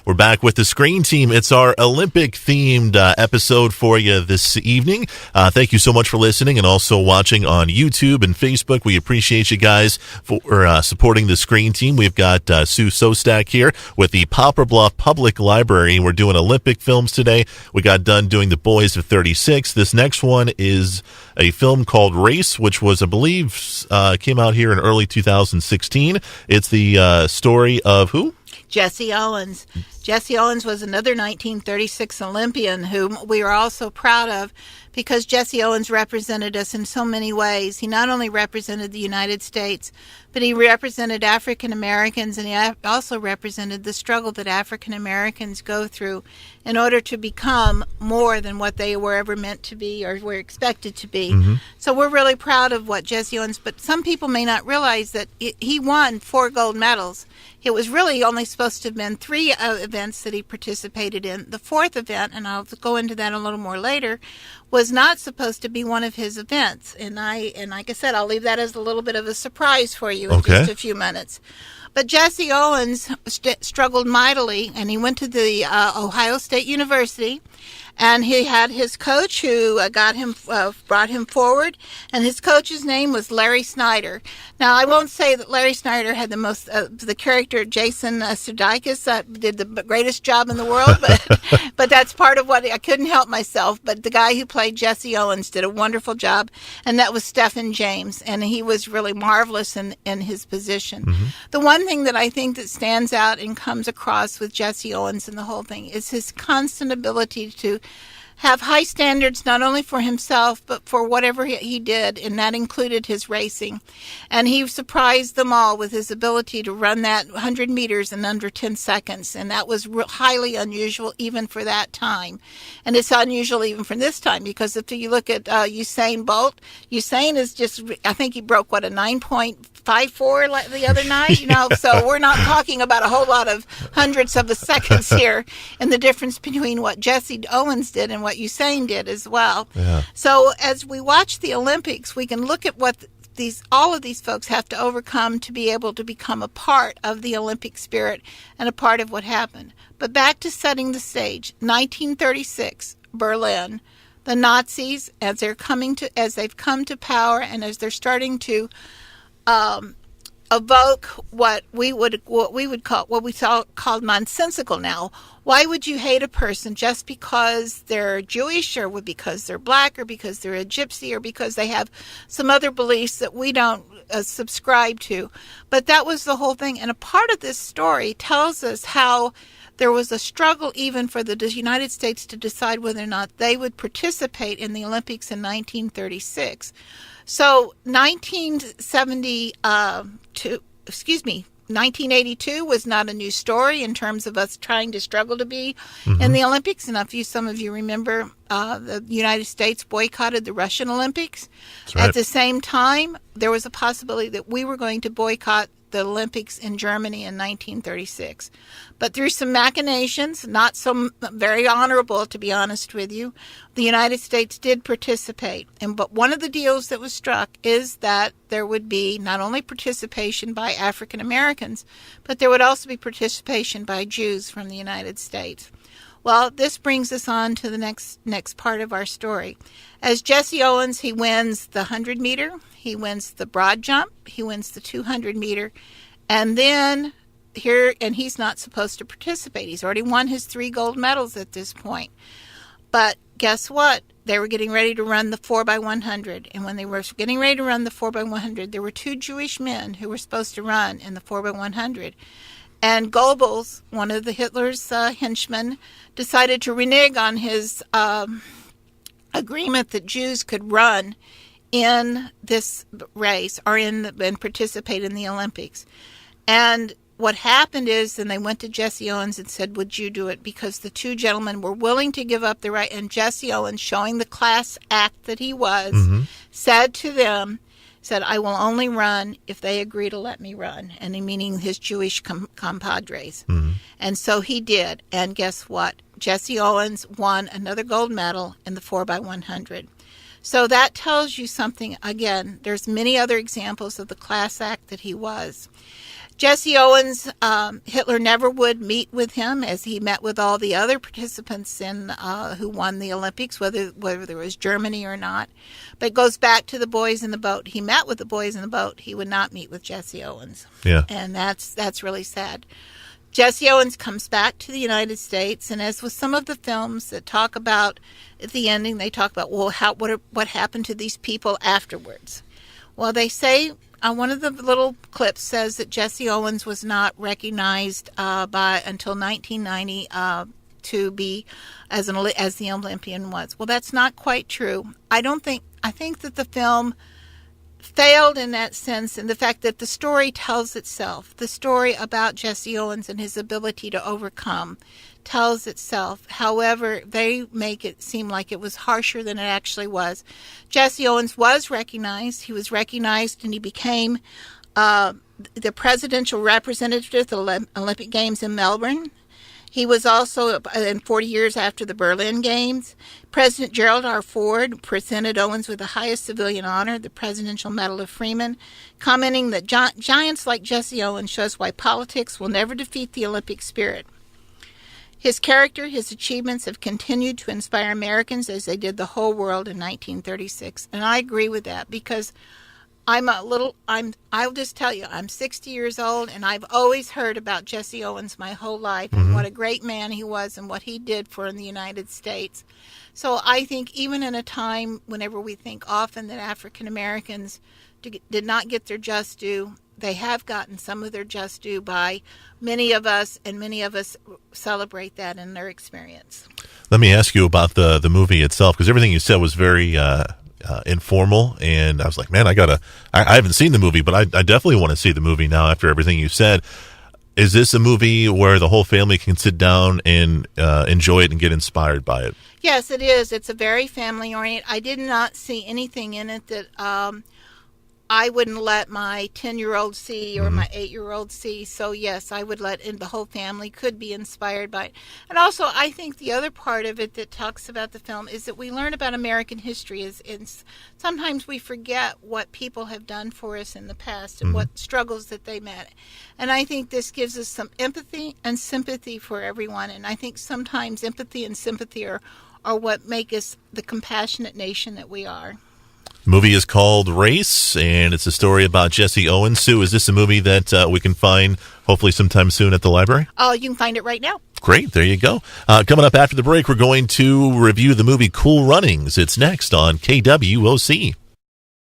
We're back with the Screen Team. It's our Olympic-themed episode for you this evening. Thank you so much for listening and also watching on YouTube and Facebook. We appreciate you guys for supporting the Screen Team. We've got Sue Sostak here with the Poplar Bluff Public Library. We're doing Olympic films today. We got done doing The Boys of 36. This next one is a film called Race, which was, I believe, came out here in early 2016. It's the story of who? Jesse Owens. Jesse Owens was another 1936 Olympian whom we are also proud of because Jesse Owens represented us in so many ways. He not only represented the United States, but he represented African Americans, and he also represented the struggle that African Americans go through in order to become more than what they were ever meant to be or were expected to be. Mm-hmm. So we're really proud of what Jesse Owens, but some people may not realize that he won 4 gold medals. It was really only supposed to have been 3 events that he participated in. The 4th event, and I'll go into that a little more later, was not supposed to be one of his events. And like I said, I'll leave that as a little bit of a surprise for you in just a few minutes. But Jesse Owens struggled mightily, and he went to the Ohio State University, and he had his coach who brought him forward, and his coach's name was Larry Snyder. Now, I won't say that Larry Snyder had the character Jason Sudeikis did the greatest job in the world, but that's part of what I couldn't help myself. But the guy who played Jesse Owens did a wonderful job, and that was Stephen James, and he was really marvelous in his position. Mm-hmm. The one thing that I think that stands out and comes across with Jesse Owens and the whole thing is his constant ability to have high standards not only for himself but for whatever he did, and that included his racing. And he surprised them all with his ability to run that 100 meters in under 10 seconds, and that was highly unusual even for that time. And it's unusual even for this time because if you look at Usain Bolt, Usain is just, I think he broke, a 9.54 the other night, so we're not talking about a whole lot of hundredths of a seconds here in the difference between what Jesse Owens did and what Usain did as well. Yeah. So as we watch the Olympics, we can look at what all of these folks have to overcome to be able to become a part of the Olympic spirit and a part of what happened. But back to setting the stage, 1936, Berlin. The Nazis, as they've come to power and as they're starting to evoke what we call nonsensical now. Why would you hate a person just because they're Jewish or because they're black or because they're a gypsy or because they have some other beliefs that we don't subscribe to? But that was the whole thing. And a part of this story tells us how there was a struggle even for the United States to decide whether or not they would participate in the Olympics in 1936. So 1982 was not a new story in terms of us trying to struggle to be in the Olympics. And some of you remember the United States boycotted the Russian Olympics. Right. At the same time, there was a possibility that we were going to boycott the Olympics in Germany in 1936. But through some machinations, not so very honorable, to be honest with you, the United States did participate. But one of the deals that was struck is that there would be not only participation by African Americans, but there would also be participation by Jews from the United States. Well, this brings us on to the next part of our story. As Jesse Owens, he wins the 100-meter, he wins the broad jump, he wins the 200-meter, and then he's not supposed to participate. He's already won his 3 gold medals at this point. But guess what? They were getting ready to run the 4x100, and when they were getting ready to run the 4x100, there were 2 Jewish men who were supposed to run in the 4x100. And Goebbels, one of the Hitler's henchmen, decided to renege on his agreement that Jews could run in this race or and participate in the Olympics. And what happened is, then they went to Jesse Owens and said, would you do it? Because the 2 gentlemen were willing to give up the right. And Jesse Owens, showing the class act that he was, said to them, I will only run if they agree to let me run, and meaning his Jewish compadres. Mm-hmm. And so he did. And guess what? Jesse Owens won another gold medal in the 4x100. So that tells you something. Again, there's many other examples of the class act that he was. Jesse Owens, Hitler never would meet with him, as he met with all the other participants in who won the Olympics, whether it was Germany or not. But it goes back to the boys in the boat. He met with the boys in the boat. He would not meet with Jesse Owens. Yeah. And that's really sad. Jesse Owens comes back to the United States, and as with some of the films that talk about, at the ending, they talk about, well, what happened to these people afterwards. Well, they say, one of the little clips says that Jesse Owens was not recognized until 1990 to be as the Olympian was. Well, that's not quite true. I think that the film failed in that sense, in the fact that the story tells itself. The story about Jesse Owens and his ability to overcome tells itself. However, they make it seem like it was harsher than it actually was. Jesse Owens was recognized. He was recognized, and he became the presidential representative at the Olympic Games in Melbourne. He was also, in 40 years after the Berlin Games, President Gerald R. Ford presented Owens with the highest civilian honor, the Presidential Medal of Freeman, commenting that giants like Jesse Owens shows why politics will never defeat the Olympic spirit. His character, his achievements have continued to inspire Americans as they did the whole world in 1936. And I agree with that, because I'll just tell you, I'm 60 years old, and I've always heard about Jesse Owens my whole life, and what a great man he was and what he did for the United States. So I think even in a time whenever we think often that African Americans did not get their just due, they have gotten some of their just due by many of us, and many of us celebrate that in their experience. Let me ask you about the movie itself, because everything you said was very informal, and I was like, man, I haven't seen the movie, but I definitely want to see the movie now after everything you said. Is this a movie where the whole family can sit down and enjoy it and get inspired by it? Yes, it is. It's a very family-oriented. I did not see anything in it that I wouldn't let my 10-year-old see or my 8-year-old see. So, yes, I would let the whole family could be inspired by it. And also, I think the other part of it that talks about the film is that we learn about American history. Sometimes we forget what people have done for us in the past and what struggles that they met. And I think this gives us some empathy and sympathy for everyone. And I think sometimes empathy and sympathy are what make us the compassionate nation that we are. The movie is called Race, and it's a story about Jesse Owens. Sue, is this a movie that we can find hopefully sometime soon at the library? Oh, you can find it right now. Great, there you go. Coming up after the break, we're going to review the movie Cool Runnings. It's next on KWOC.